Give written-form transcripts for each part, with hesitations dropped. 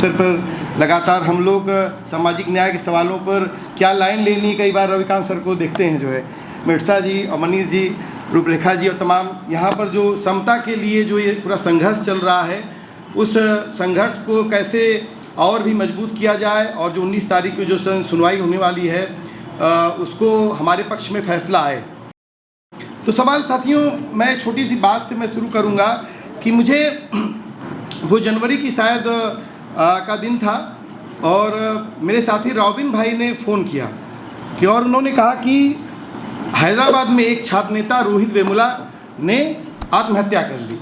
स्तर पर लगातार हम लोग सामाजिक न्याय के सवालों पर क्या लाइन लेनी, कई बार रविकांत सर को देखते हैं, जो है मिर्सा जी और मनीष जी, रूपरेखा जी और तमाम यहाँ पर जो समता के लिए जो ये पूरा संघर्ष चल रहा है, उस संघर्ष को कैसे और भी मजबूत किया जाए और जो 19 तारीख को जो सुनवाई होने वाली है उसको हमारे पक्ष में फैसला आए। तो सवाल साथियों, मैं छोटी सी बात से मैं शुरू करूँगा कि मुझे वो जनवरी की शायद का दिन था और मेरे साथी रॉबिन भाई ने फ़ोन किया कि और उन्होंने कहा कि हैदराबाद में एक छात्र नेता रोहित वेमुला ने आत्महत्या कर ली।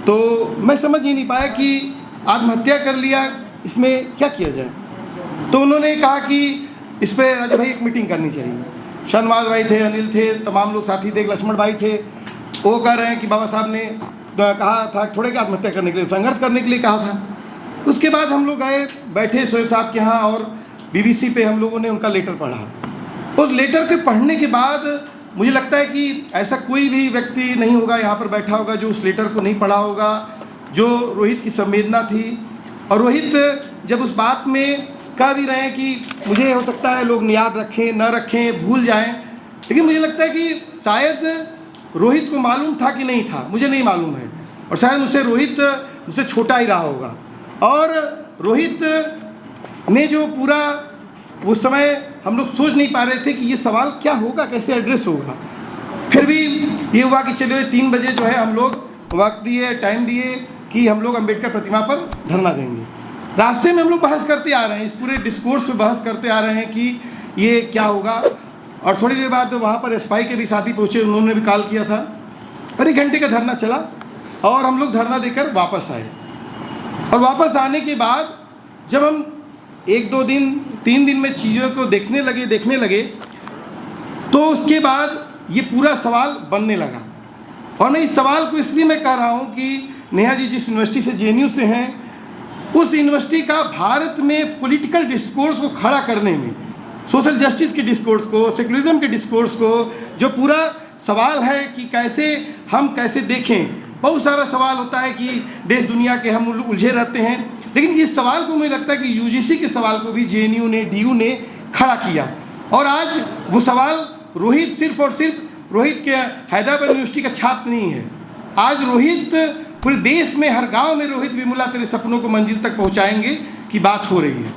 तो मैं समझ ही नहीं पाया कि आत्महत्या कर लिया, इसमें क्या किया जाए। तो उन्होंने कहा कि इस पर राजू भाई एक मीटिंग करनी चाहिए। शनवाज भाई थे, अनिल थे, तमाम लोग साथी थे, लक्ष्मण भाई थे। वो कह रहे हैं कि बाबा साहब ने कहा था थोड़े का आत्महत्या करने के लिए, संघर्ष करने के लिए कहा था। उसके बाद हम लोग गए, बैठे सोहेब साहब के यहाँ और BBC पे हम लोगों ने उनका लेटर पढ़ा। उस लेटर के पढ़ने के बाद मुझे लगता है कि ऐसा कोई भी व्यक्ति नहीं होगा यहाँ पर बैठा होगा जो उस लेटर को नहीं पढ़ा होगा, जो रोहित की संवेदना थी। और रोहित जब उस बात में कह भी रहे हैं कि मुझे हो सकता है लोग याद रखें न रखें, भूल जाएं, लेकिन मुझे लगता है कि शायद रोहित को मालूम था कि नहीं था, मुझे नहीं मालूम है। और शायद मुझसे छोटा ही रहा होगा। और रोहित ने जो पूरा उस समय हम लोग सोच नहीं पा रहे थे कि ये सवाल क्या होगा, कैसे एड्रेस होगा। फिर भी ये हुआ कि चलिए 3 बजे जो है हम लोग वक्त दिए, टाइम दिए कि हम लोग अम्बेडकर प्रतिमा पर धरना देंगे। रास्ते में हम लोग बहस करते आ रहे हैं, इस पूरे डिस्कोर्स पे बहस करते आ रहे हैं कि ये क्या होगा। और थोड़ी देर बाद वहाँ पर SPI के भी साथी पहुँचे, उन्होंने भी कॉल किया था और 1 घंटे का धरना चला और हम लोग धरना देकर वापस आए। और वापस आने के बाद जब हम 1-2 दिन 3 दिन में चीज़ों को देखने लगे तो उसके बाद ये पूरा सवाल बनने लगा। और मैं इस सवाल को इसलिए मैं कह रहा हूँ कि नेहा जी जिस यूनिवर्सिटी से JNU से हैं, उस यूनिवर्सिटी का भारत में पॉलिटिकल डिस्कोर्स को खड़ा करने में, सोशल जस्टिस के डिस्कोर्स को, सेकुलरिज्म के डिस्कोर्स को, जो पूरा सवाल है कि कैसे देखें, बहुत सारा सवाल होता है कि देश दुनिया के हम उलझे रहते हैं, लेकिन इस सवाल को मुझे लगता है कि UGC के सवाल को भी JNU ने, DU ने खड़ा किया। और आज वो सवाल रोहित सिर्फ और सिर्फ रोहित के हैदराबाद यूनिवर्सिटी का छात्र नहीं है। आज रोहित पूरे देश में हर गांव में रोहित वेमुला तेरे सपनों को मंजिल तक पहुंचाएंगे की बात हो रही है।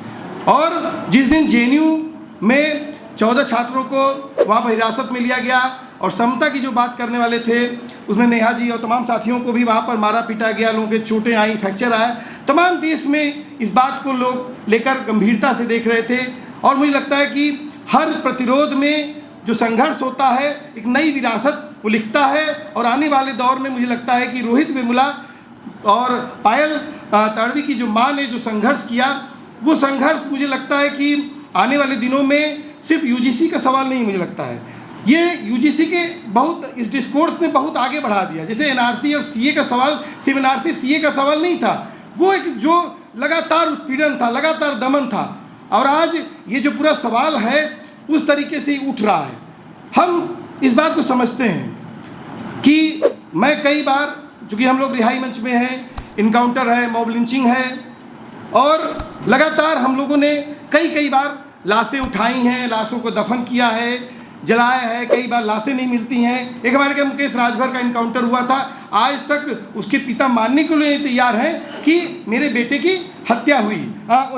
और जिस दिन JNU में 14 छात्रों को वहाँ पर हिरासत में लिया गया और समता की जो बात करने वाले थे उसमें नेहा जी और तमाम साथियों को भी वहाँ पर मारा पीटा गया, लोगों के चोटें आई, फ्रैक्चर आया, तमाम देश में इस बात को लोग लेकर गंभीरता से देख रहे थे। और मुझे लगता है कि हर प्रतिरोध में जो संघर्ष होता है एक नई विरासत वो लिखता है। और आने वाले दौर में मुझे लगता है कि रोहित वेमुला और पायल तडवी की जो माँ ने जो संघर्ष किया, वो संघर्ष मुझे लगता है कि आने वाले दिनों में सिर्फ UGC का सवाल नहीं, मुझे लगता है ये UGC के बहुत इस डिस्कोर्स ने बहुत आगे बढ़ा दिया। जैसे NRC और CA का सवाल सिर्फ NRC CA का सवाल नहीं था, वो एक जो लगातार उत्पीड़न था, लगातार दमन था। और आज ये जो पूरा सवाल है उस तरीके से उठ रहा है। हम इस बात को समझते हैं कि मैं कई बार, चूँकि हम लोग रिहाई मंच में हैं, इनकाउंटर है, मॉब लिंचिंग है, और लगातार हम लोगों ने कई बार लाशें उठाई हैं, लाशों को दफन किया है, जलाया है, कई बार लाशें नहीं मिलती हैं। एक हमारे के मुकेश राजभर का इनकाउंटर हुआ था, आज तक उसके पिता मानने के लिए तैयार हैं कि मेरे बेटे की हत्या हुई,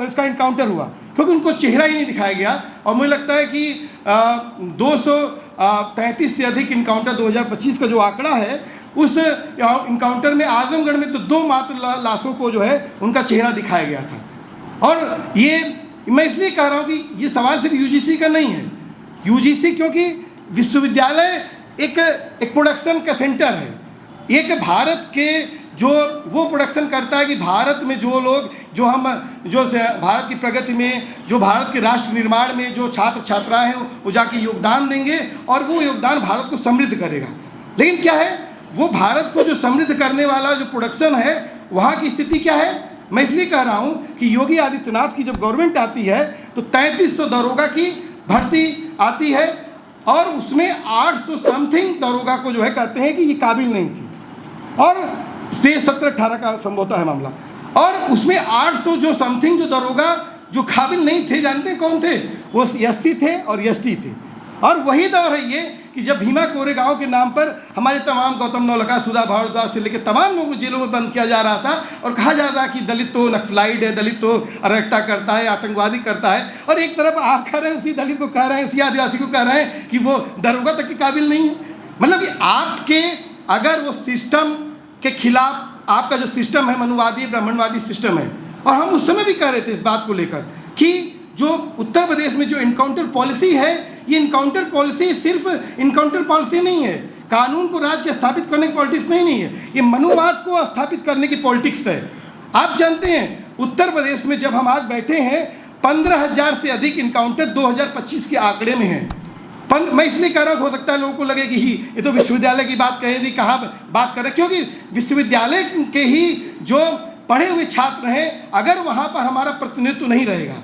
इसका इनकाउंटर हुआ, क्योंकि उनको चेहरा ही नहीं दिखाया गया। और मुझे लगता है कि 233 से अधिक इनकाउंटर 2025 का जो आंकड़ा है, उस इनकाउंटर में आजमगढ़ में तो 2 मात्र लाशों को जो है उनका चेहरा दिखाया गया था। और ये मैं इसलिए कह रहा हूँ कि ये सवाल सिर्फ UGC का नहीं है। UGC क्योंकि विश्वविद्यालय एक प्रोडक्शन का सेंटर है, एक भारत के जो वो प्रोडक्शन करता है कि भारत में जो लोग जो भारत की प्रगति में, जो भारत के राष्ट्र निर्माण में जो छात्र छात्राएं हैं वो जाके योगदान देंगे और वो योगदान भारत को समृद्ध करेगा। लेकिन क्या है, वो भारत को जो समृद्ध करने वाला जो प्रोडक्शन है, वहाँ की स्थिति क्या है। मैं इसलिए कह रहा हूँ कि योगी आदित्यनाथ की जब गवर्नमेंट आती है तो 3300 दरोगा की भर्ती आती है और उसमें 800 समथिंग दरोगा को जो है कहते हैं कि ये काबिल नहीं थी, और 17-18 का संभवतः है मामला। और उसमें 800 जो समथिंग जो दरोगा जो काबिल नहीं थे, जानते हैं कौन थे? वो एससी थे और एसटी थे। और वही दौर है ये कि जब भीमा कोरेगांव के नाम पर हमारे तमाम गौतम नवलखा, सुधा भारद्वाज से लेकर तमाम लोगों को जेलों में बंद किया जा रहा था और कहा जा रहा था कि दलित तो नक्सलाइट है, दलित तो अराजकता करता है, आतंकवादी करता है। और एक तरफ आप कह रहे हैं, उसी दलित को कह रहे हैं, उसी आदिवासी को कह रहे हैं कि वो दरोगा तक के काबिल नहीं है। मतलब कि आपके अगर वो सिस्टम के खिलाफ आपका जो सिस्टम है, मनुवादी ब्राह्मणवादी सिस्टम है, और हम उस समय भी कह रहे थे इस बात को लेकर कि जो उत्तर प्रदेश में जो इनकाउंटर पॉलिसी है, ये इनकाउंटर पॉलिसी सिर्फ इनकाउंटर पॉलिसी नहीं है, कानून को राज्य के स्थापित करने की पॉलिटिक्स नहीं है, ये मनुवाद को स्थापित करने की पॉलिटिक्स है। आप जानते हैं उत्तर प्रदेश में जब हम आज बैठे हैं 15,000 से अधिक इनकाउंटर 2025 के आंकड़े में हैं। मैं इसलिए कह रहा हूँ, हो सकता है लोगों को लगे कि ये तो विश्वविद्यालय की बात कहें थी, कहाँ बात करें, क्योंकि विश्वविद्यालय के ही जो पढ़े हुए छात्र हैं, अगर वहाँ पर हमारा प्रतिनिधित्व नहीं रहेगा।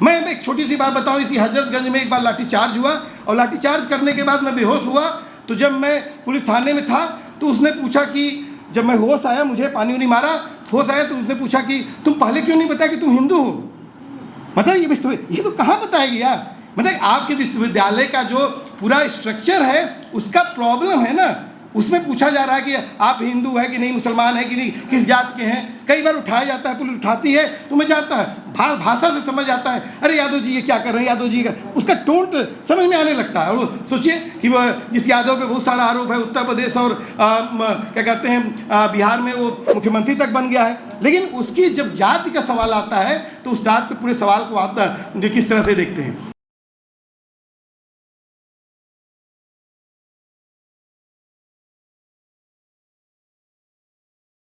मैं एक छोटी सी बात बताऊँ, इसी हजरतगंज में एक बार लाठीचार्ज हुआ और लाठीचार्ज करने के बाद मैं बेहोश हुआ। तो जब मैं पुलिस थाने में था तो उसने पूछा कि जब मैं होश आया, मुझे पानी नहीं मारा, होश आया तो उसने पूछा कि तुम पहले क्यों नहीं बताया कि तुम हिंदू हो? मतलब ये तो कहाँ बताएगी यार। मतलब आपके विश्वविद्यालय का जो पूरा स्ट्रक्चर है उसका प्रॉब्लम है ना। उसमें पूछा जा रहा है कि आप हिंदू है कि नहीं, मुसलमान है कि नहीं, किस जात के हैं। कई बार उठाया जाता है, पुलिस उठाती है तो मैं जानता है भाषा से समझ आता है, अरे यादव जी ये क्या कर रहे हैं, यादव जी का उसका टोन समझ में आने लगता है। और सोचिए कि वो जिस यादव पे बहुत सारा आरोप है, उत्तर प्रदेश और क्या कहते हैं बिहार में वो मुख्यमंत्री तक बन गया है, लेकिन उसकी जब जाति का सवाल आता है तो उस जात के पूरे सवाल को आप किस तरह से देखते हैं।